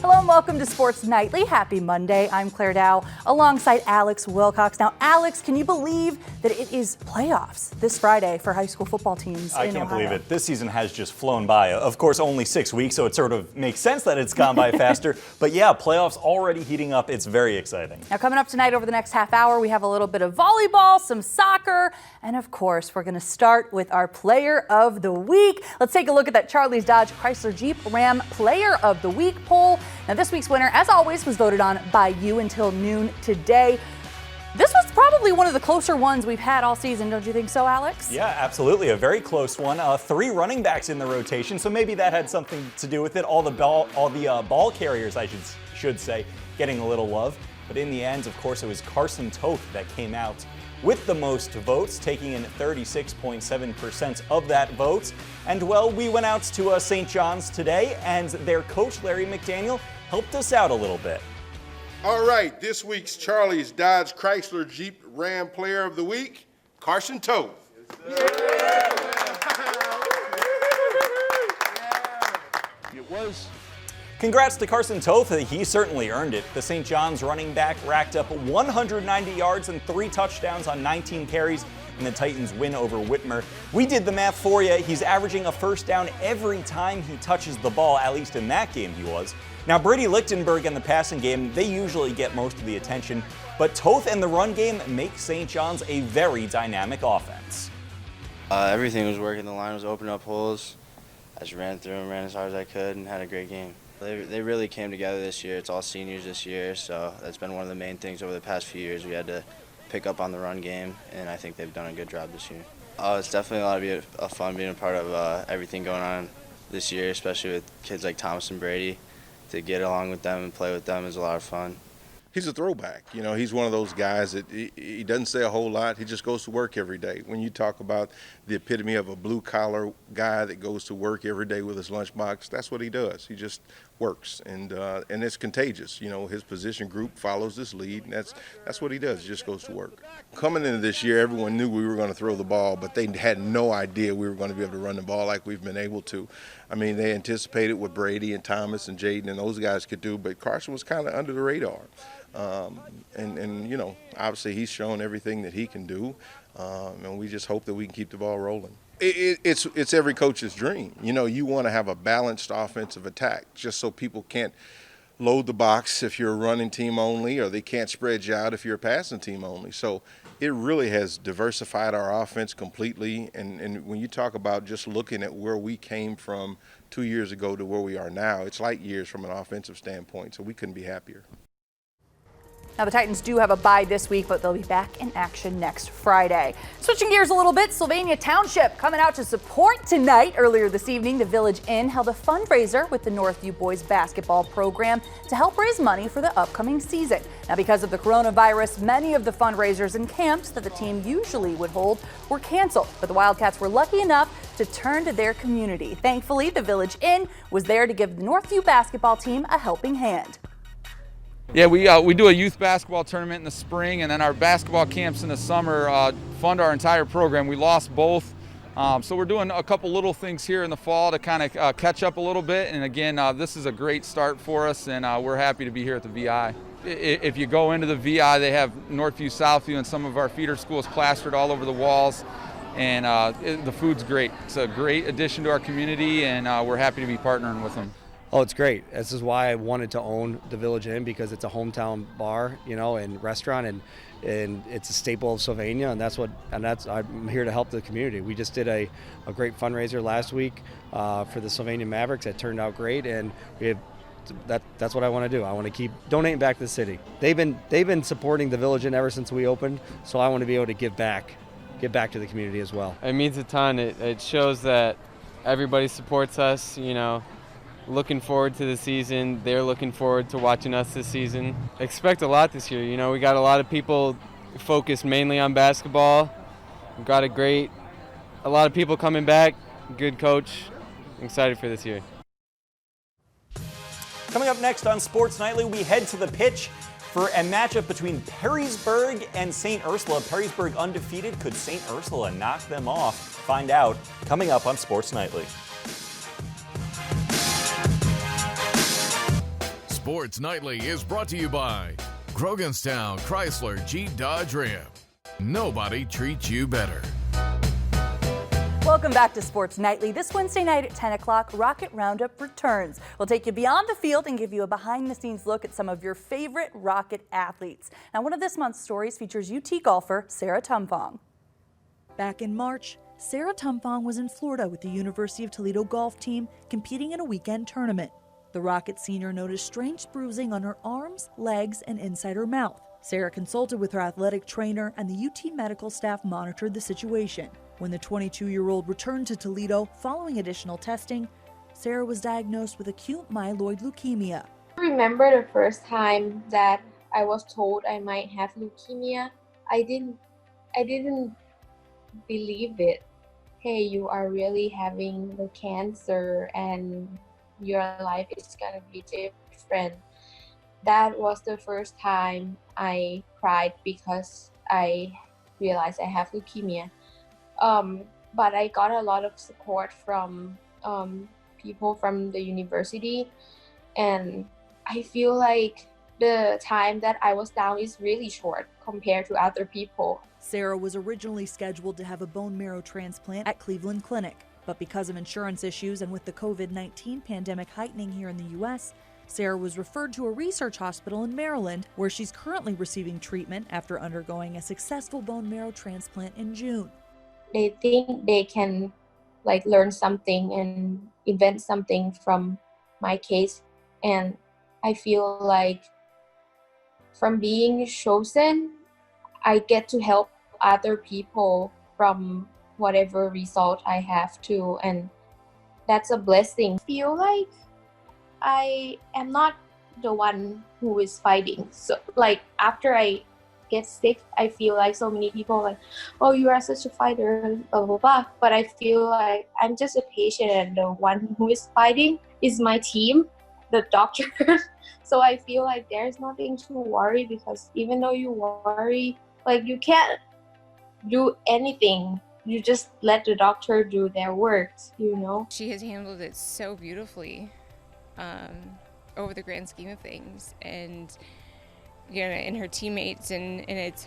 Hello and welcome to Sports Nightly. Happy Monday. I'm Claire Dau alongside Alex Wilcox. Now, Alex, can you believe that it is playoffs this Friday for high school football teams I in can't Ohio? believe it. This season has just flown by. Of course, only 6 weeks, so it sort of makes sense that it's gone by faster. But yeah, playoffs already heating up. It's very exciting. Now, coming up tonight over the next half hour, we have a little bit of volleyball, some soccer, and of course, we're going to start with our Player of the Week. Let's take a look at that Charlie's Dodge Chrysler Jeep Ram Player of the Week poll. Now, this week's winner, as always, was voted on by you until noon today. This was probably one of the closer ones we've had all season, don't you think so, Alex? Yeah, absolutely. A very close one. 3 running backs in the rotation, so maybe that had something to do with it. All the ball carriers, I should say, getting a little love. But in the end, of course, it was Carson Toth that came out with the most votes, taking in 36.7% of that vote. And well, we went out to St. John's today, and their coach, Larry McDaniel, helped us out a little bit. All right, this week's Charlie's Dodge Chrysler Jeep Ram Player of the Week, Carson Toth. It was. Congrats to Carson Toth. He certainly earned it. The St. John's running back racked up 190 yards and 3 touchdowns on 19 carries in the Titans' win over Whitmer. We did the math for you. He's averaging a first down every time he touches the ball, at least in that game he was. Now, Brady Lichtenberg in the passing game, they usually get most of the attention, but Toth and the run game make St. John's a very dynamic offense. Everything was working. The line was opening up holes. I just ran through them, ran as hard as I could, and had a great game. They really came together this year. It's all seniors this year, so that's been one of the main things over the past few years. We had to pick up on the run game, and I think they've done a good job this year. It's definitely a lot of fun being a part of everything going on this year, especially with kids like Thomas and Brady. To get along with them and play with them is a lot of fun. He's a throwback. You know, he's one of those guys that he doesn't say a whole lot. He just goes to work every day. When you talk about the epitome of a blue-collar guy that goes to work every day with his lunchbox, that's what he does. He just works, and it's contagious. You know, his position group follows this lead, and that's what he does. He just goes to work. Coming into this year, everyone knew we were going to throw the ball, but they had no idea we were going to be able to run the ball like we've been able to. I mean, they anticipated what Brady and Thomas and Jaden and those guys could do, but Carson was kind of under the radar. And you know, obviously he's shown everything that he can do, and we just hope that we can keep the ball rolling. It's every coach's dream. You know, you want to have a balanced offensive attack just so people can't load the box if you're a running team only, or they can't spread you out if you're a passing team only. So it really has diversified our offense completely. And when you talk about just looking at where we came from 2 years ago to where we are now, it's light years from an offensive standpoint. So we couldn't be happier. Now, the Titans do have a bye this week, but they'll be back in action next Friday. Switching gears a little bit, Sylvania Township coming out to support tonight. Earlier this evening, the Village Inn held a fundraiser with the Northview boys basketball program to help raise money for the upcoming season. Now, because of the coronavirus, many of the fundraisers and camps that the team usually would hold were canceled, but the Wildcats were lucky enough to turn to their community. Thankfully, the Village Inn was there to give the Northview basketball team a helping hand. Yeah, we do a youth basketball tournament in the spring, and then our basketball camps in the summer fund our entire program. We lost both, so we're doing a couple little things here in the fall to kind of catch up a little bit. And again, this is a great start for us, and we're happy to be here at the VI. If you go into the VI, they have Northview, Southview, and some of our feeder schools plastered all over the walls, and the food's great. It's a great addition to our community, and we're happy to be partnering with them. Oh, it's great. This is why I wanted to own the Village Inn, because it's a hometown bar, you know, and restaurant, and it's a staple of Sylvania, and I'm here to help the community. We just did a great fundraiser last week for the Sylvania Mavericks. It turned out great, and that's what I want to do. I want to keep donating back to the city. They've been supporting the Village Inn ever since we opened, so I want to be able to give back to the community as well. It means a ton. It shows that everybody supports us, you know. Looking forward to the season. They're looking forward to watching us this season. Expect a lot this year. You know, we got a lot of people focused mainly on basketball. We've got a lot of people coming back. Good coach. I'm excited for this year. Coming up next on Sports Nightly, we head to the pitch for a matchup between Perrysburg and St. Ursula. Perrysburg undefeated. Could St. Ursula knock them off? Find out coming up on Sports Nightly. Sports Nightly is brought to you by Groganstown Chrysler Jeep Dodge Ram. Nobody treats you better. Welcome back to Sports Nightly. This Wednesday night at 10 o'clock, Rocket Roundup returns. We'll take you beyond the field and give you a behind-the-scenes look at some of your favorite Rocket athletes. Now, one of this month's stories features UT golfer Sarah Tumfong. Back in March, Sarah Tumfong was in Florida with the University of Toledo golf team competing in a weekend tournament. The Rocket senior noticed strange bruising on her arms, legs, and inside her mouth. Sarah consulted with her athletic trainer, and the UT medical staff monitored the situation. When the 22-year-old returned to Toledo following additional testing, Sarah was diagnosed with acute myeloid leukemia. I remember the first time that I was told I might have leukemia. I didn't believe it. Hey, you are really having the cancer and your life is gonna be different. That was the first time I cried because I realized I have leukemia. But I got a lot of support from people from the university, and I feel like the time that I was down is really short compared to other people. Sarah was originally scheduled to have a bone marrow transplant at Cleveland Clinic, but because of insurance issues and with the COVID-19 pandemic heightening here in the U.S., Sarah was referred to a research hospital in Maryland, where she's currently receiving treatment after undergoing a successful bone marrow transplant in June. They think they can learn something and invent something from my case, and I feel like from being chosen, I get to help other people from whatever result I have to, and that's a blessing. I feel like I am not the one who is fighting. So after I get sick, I feel like so many people oh, you are such a fighter, blah blah blah, but I feel like I'm just a patient, and the one who is fighting is my team, the doctor. So I feel like there's nothing to worry, because even though you worry, you can't do anything. You just let the doctor do their work, She has handled it so beautifully over the grand scheme of things, and and her teammates, and it's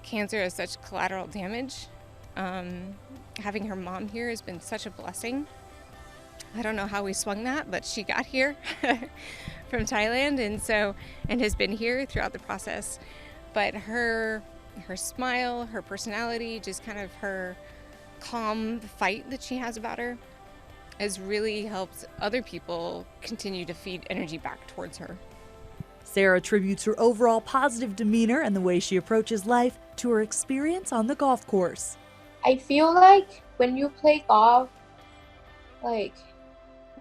cancer has such collateral damage. Having her mom here has been such a blessing. I don't know how we swung that, but she got here from Thailand, and has been here throughout the process. But her smile, her personality, just kind of her calm fight that she has about her has really helped other people continue to feed energy back towards her. Sarah attributes her overall positive demeanor and the way she approaches life to her experience on the golf course. I feel like when you play golf,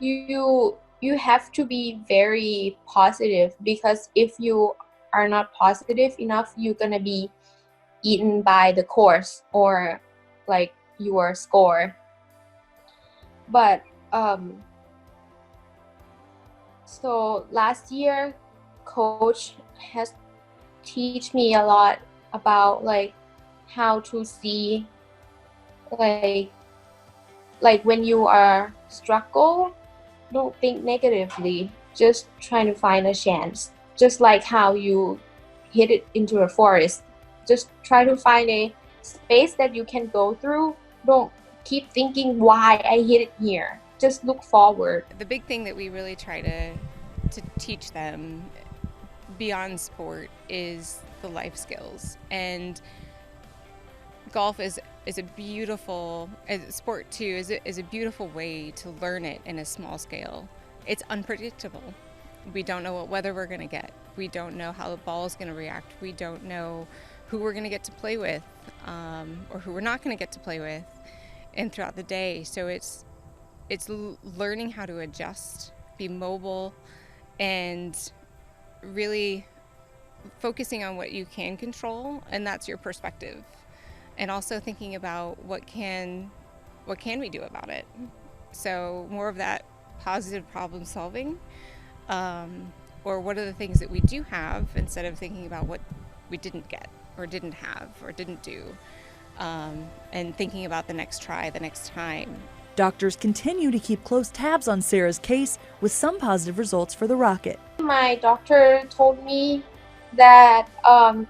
you have to be very positive, because if you are not positive enough, you're gonna be eaten by the course or your score. But so last year, coach has teach me a lot about how to see when you are struggle, don't think negatively, just trying to find a chance. Just like how you hit it into a forest, just try to find a space that you can go through. Don't keep thinking why I hit it here. Just look forward. The big thing that we really try to teach them beyond sport is the life skills, and golf is a beautiful, sport too is a beautiful way to learn it in a small scale. It's unpredictable. We don't know what weather we're going to get. We don't know how the ball is going to react. We don't know who we're going to get to play with, or who we're not going to get to play with, and throughout the day. So it's learning how to adjust, be mobile, and really focusing on what you can control, and that's your perspective. And also thinking about what can we do about it. So more of that positive problem solving, or what are the things that we do have, instead of thinking about what we didn't get or didn't have or didn't do, and thinking about the next try, the next time. Doctors continue to keep close tabs on Sarah's case, with some positive results for the Rocket. my doctor told me that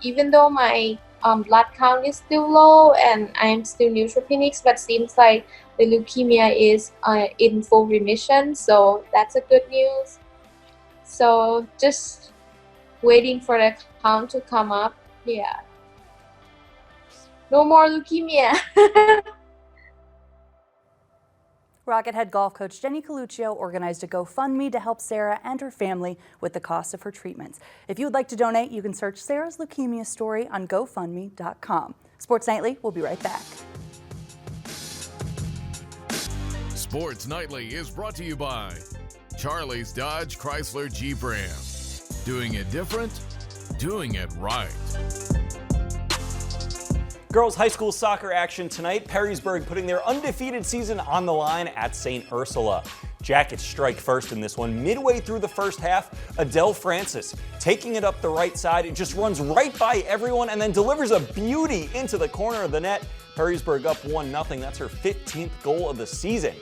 even though my blood count is still low and I'm still neutropenic, but seems like the leukemia is in full remission, so that's a good news. So just waiting for the count to come up. Yeah. No more leukemia. Rocket head golf coach Jenny Coluccio organized a GoFundMe to help Sarah and her family with the cost of her treatments. If you would like to donate, you can search Sarah's leukemia story on GoFundMe.com. Sports Nightly will be right back. Sports Nightly is brought to you by Charlie's Dodge Chrysler Jeep Ram. Doing it different, doing it right. Girls high school soccer action tonight. Perrysburg putting their undefeated season on the line at St. Ursula. Jackets strike first in this one. Midway through the first half, Adele Francis taking it up the right side. It just runs right by everyone and then delivers a beauty into the corner of the net. Perrysburg up 1-0. That's her 15th goal of the season.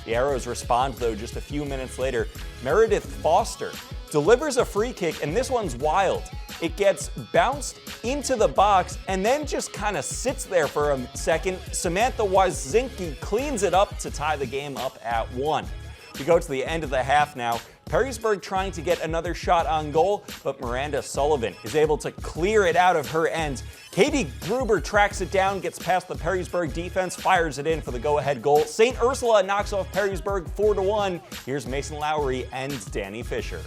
The Arrows respond, though, just a few minutes later. Meredith Foster delivers a free kick, and this one's wild. It gets bounced into the box and then just kind of sits there for a second. Samantha Wazinski cleans it up to tie the game up at 1. We go to the end of the half now. Perrysburg trying to get another shot on goal, but Miranda Sullivan is able to clear it out of her end. Katie Gruber tracks it down, gets past the Perrysburg defense, fires it in for the go-ahead goal. St. Ursula knocks off Perrysburg 4-1. Here's Mason Lowry and Danny Fisher.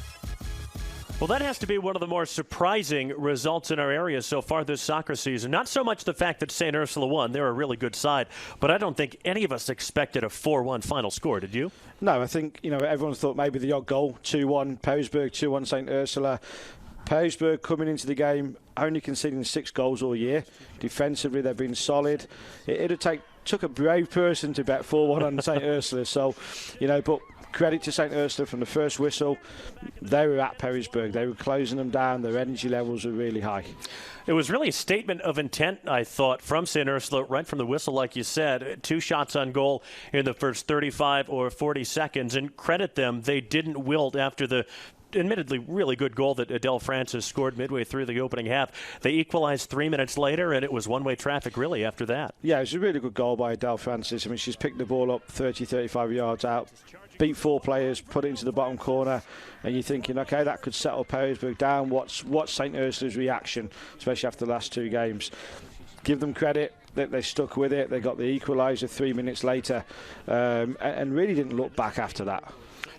Well, that has to be one of the more surprising results in our area so far this soccer season. Not so much the fact that St. Ursula won. They're a really good side. But I don't think any of us expected a 4-1 final score. Did you? No, I think, everyone thought maybe the odd goal, 2-1 Perrysburg, 2-1 St. Ursula. Perrysburg coming into the game only conceding 6 goals all year. Defensively, they've been solid. It took a brave person to bet 4-1 on St. Ursula. So, but credit to St. Ursula from the first whistle. They were at Perrysburg. They were closing them down. Their energy levels were really high. It was really a statement of intent, I thought, from St. Ursula right from the whistle, like you said. 2 shots on goal in the first 35 or 40 seconds. And credit them, they didn't wilt after the admittedly really good goal that Adele Francis scored midway through the opening half. They equalized 3 minutes later, and it was one-way traffic really after that. Yeah, it was a really good goal by Adele Francis. I mean, she's picked the ball up 30, 35 yards out, beat 4 players, put it into the bottom corner, and you're thinking, okay, that could settle Perrysburg down. What's St. Ursula's reaction, especially after the last 2 games? Give them credit. They stuck with it. They got the equaliser 3 minutes later, and really didn't look back after that.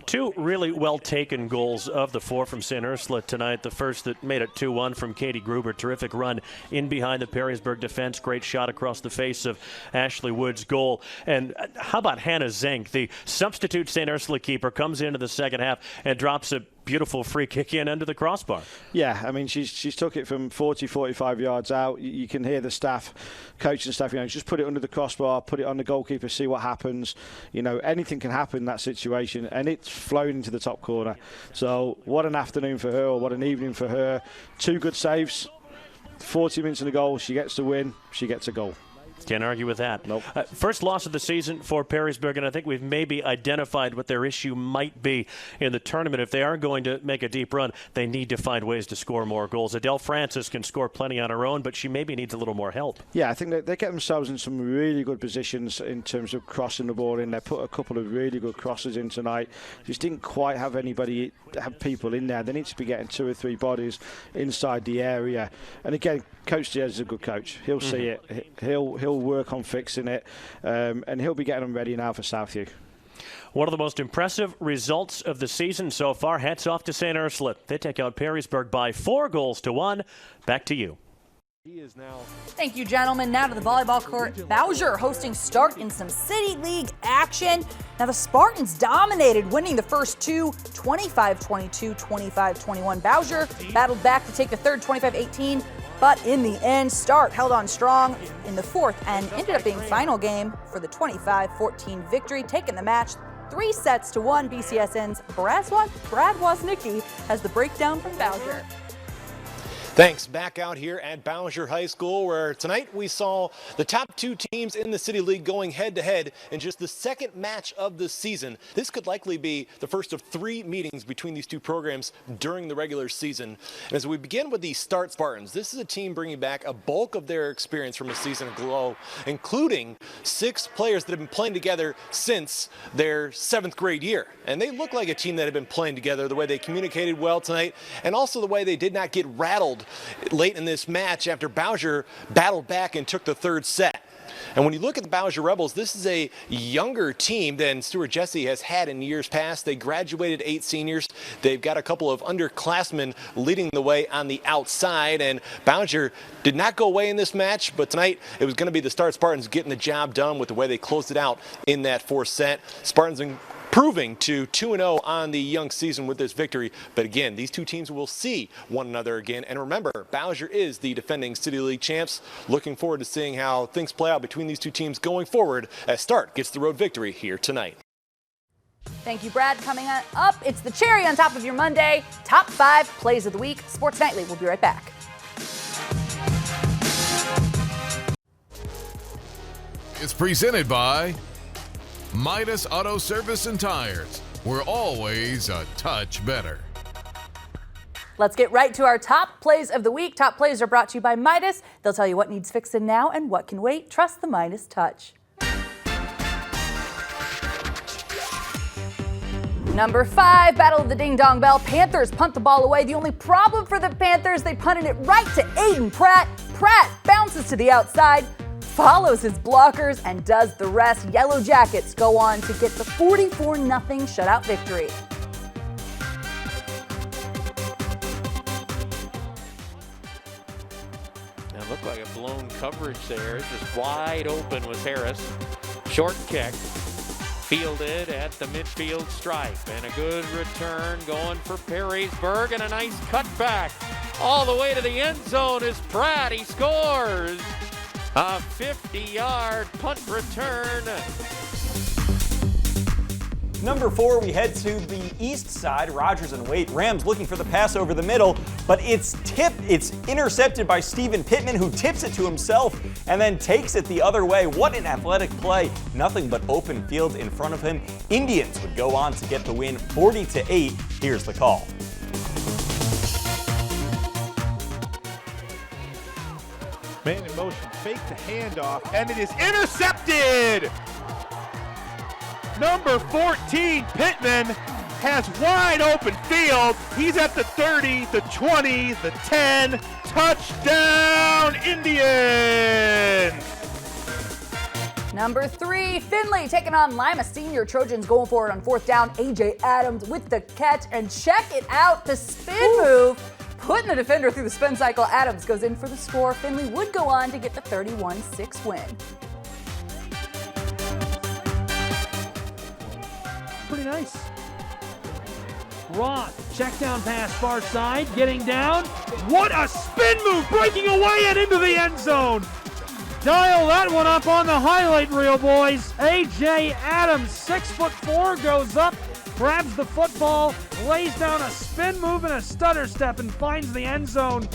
2 really well-taken goals of the 4 from St. Ursula tonight. The first that made it 2-1 from Katie Gruber. Terrific run in behind the Perrysburg defense. Great shot across the face of Ashley Wood's goal. And how about Hannah Zenk, the substitute St. Ursula keeper, comes into the second half and drops a beautiful free kick in under the crossbar. Yeah, I mean, she's took it from 40, 45 yards out. You can hear the staff, coaching staff, just put it under the crossbar, put it on the goalkeeper, see what happens. Anything can happen in that situation, and it's flown into the top corner. So what an afternoon for her, or what an evening for her. 2 good saves, 40 minutes in the goal, she gets the win, she gets a goal. Can't argue with that. Nope. First loss of the season for Perrysburg, and I think we've maybe identified what their issue might be in the tournament. If they are going to make a deep run, they need to find ways to score more goals. Adele Francis can score plenty on her own, but she maybe needs a little more help. Yeah, I think they get themselves in some really good positions in terms of crossing the ball in. They put a couple of really good crosses in tonight. Just didn't quite have people in there. They need to be getting 2 or 3 bodies inside the area. And again, Coach Diaz is a good coach. He'll see it. He'll work on fixing it, and he'll be getting them ready now for Southview. One of the most impressive results of the season so far. Hats off to St. Ursula. They take out Perrysburg by 4-1. Back to you. Thank you, gentlemen. Now to the volleyball court. Bowser hosting Start in some City League action. Now the Spartans dominated, winning the first 2, 25-22, 25-21. Bowser battled back to take the third, 25-18. But in the end, Start held on strong in the fourth and ended up being final game for the 25-14 victory, taking the match 3-1. BCSN's Brad Woznicki has the breakdown from Bowser. Thanks. Back out here at Bowsher High School, where tonight we saw the top two teams in the City League going head-to-head in just the second match of the season. This could likely be the first of 3 meetings between these two programs during the regular season. And as we begin with the Start Spartans, this is a team bringing back a bulk of their experience from a season ago, including 6 players that have been playing together since their 7th grade year. And they look like a team that had been playing together, the way they communicated well tonight, and also the way they did not get rattled late in this match after Bowsher battled back and took the 3rd set. And when you look at the Bowsher Rebels, this is a younger team than Stuart Jesse has had in years past. They graduated 8 seniors. They've got a couple of underclassmen leading the way on the outside. And Bowsher did not go away in this match, but tonight it was going to be the Start Spartans getting the job done with the way they closed it out in that 4th set. Spartans improving to 2-0 on the young season with this victory. But again, these two teams will see one another again. And remember, Bowsher is the defending City League champs. Looking forward to seeing how things play out between these two teams going forward as Start gets the road victory here tonight. Thank you, Brad. Coming up, it's the cherry on top of your Monday. Top 5 plays of the week. Sports Nightly. We'll be right back. It's presented by Midas Auto Service and Tires. We're always a touch better. Let's get right to our top plays of the week. Top plays are brought to you by Midas. They'll tell you what needs fixing now and what can wait. Trust the Midas touch. Number 5, Battle of the Ding Dong Bell. Panthers punt the ball away. The only problem for the Panthers, they punted it right to Aiden Pratt. Pratt bounces to the outside, follows his blockers, and does the rest. Yellow Jackets go on to get the 44-0 shutout victory. It looked like a blown coverage there. Just wide open was Harris. Short kick. Fielded at the midfield stripe. And a good return going for Perrysburg. And a nice cutback all the way to the end zone is Pratt. He scores. A 50-yard punt return. Number 4, we head to the east side. Rogers and Waite. Rams looking for the pass over the middle, but it's intercepted by Stephen Pittman, who tips it to himself and then takes it the other way. What an athletic play. Nothing but open field in front of him. Indians would go on to get the win 40-8. Here's the call. Man in motion, fake the handoff, and it is intercepted! Number 14, Pittman, has wide open field. He's at the 30, the 20, the 10. Touchdown, Indians! Number 3, Finley taking on Lima Senior. Trojans going forward on 4th down. A.J. Adams with the catch, and check it out, the spin move. Putting the defender through the spin cycle. Adams goes in for the score. Finley would go on to get the 31-6 win. Pretty nice. Roth, check down pass far side, getting down. What a spin move, breaking away and into the end zone. Dial that one up on the highlight reel, boys. A.J. Adams, 6'4", goes up, grabs the football, lays down a spin move and a stutter step and finds the end zone.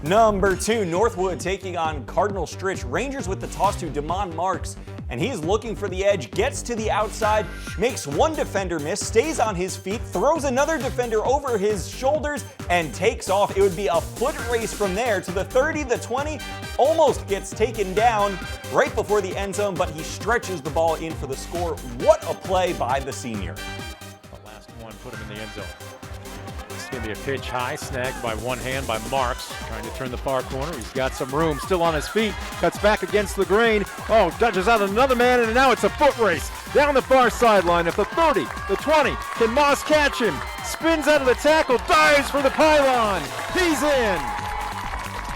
Number 2, Northwood taking on Cardinal Stritch. Rangers with the toss to Damon Marks, and he's looking for the edge, gets to the outside, makes one defender miss, stays on his feet, throws another defender over his shoulders, and takes off. It would be a foot race from there to the 30, the 20, almost gets taken down right before the end zone, but he stretches the ball in for the score. What a play by the senior. The last one put him in the end zone. It's going to be a pitch high, snagged by one hand by Marks, trying to turn the far corner. He's got some room, still on his feet, cuts back against the grain. Oh, dodges out another man, and now it's a foot race down the far sideline. At the 30, the 20, can Moss catch him? Spins out of the tackle, dives for the pylon. He's in.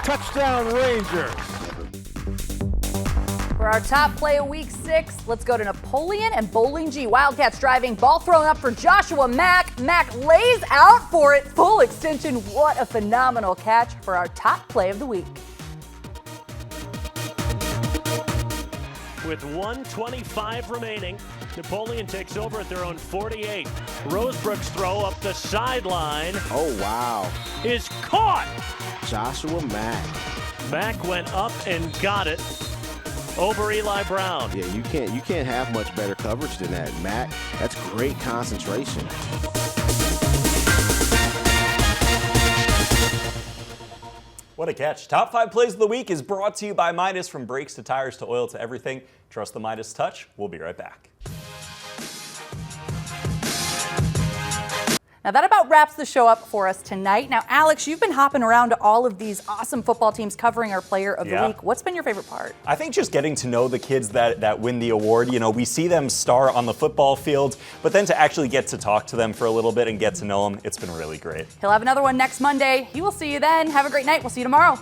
Touchdown, Rangers. For our top play of week 6, let's go to Napoleon and Bowling G. Wildcats driving, ball thrown up for Joshua Mack. Mack lays out for it, full extension. What a phenomenal catch for our top play of the week. With 1:25 remaining, Napoleon takes over at their own 48. Rosebrook's throw up the sideline. Oh, wow. Is caught. Joshua Mack. Mack went up and got it over Eli Brown. Yeah, you can't have much better coverage than that, Mack. That's great concentration. What a catch. Top 5 plays of the week is brought to you by Midas. From brakes to tires to oil to everything. Trust the Midas touch. We'll be right back. Now that about wraps the show up for us tonight. Now, Alex, you've been hopping around to all of these awesome football teams covering our player of the week. What's been your favorite part? I think just getting to know the kids that win the award. You know, we see them star on the football field, but then to actually get to talk to them for a little bit and get to know them, it's been really great. He'll have another one next Monday. He will see you then. Have a great night. We'll see you tomorrow.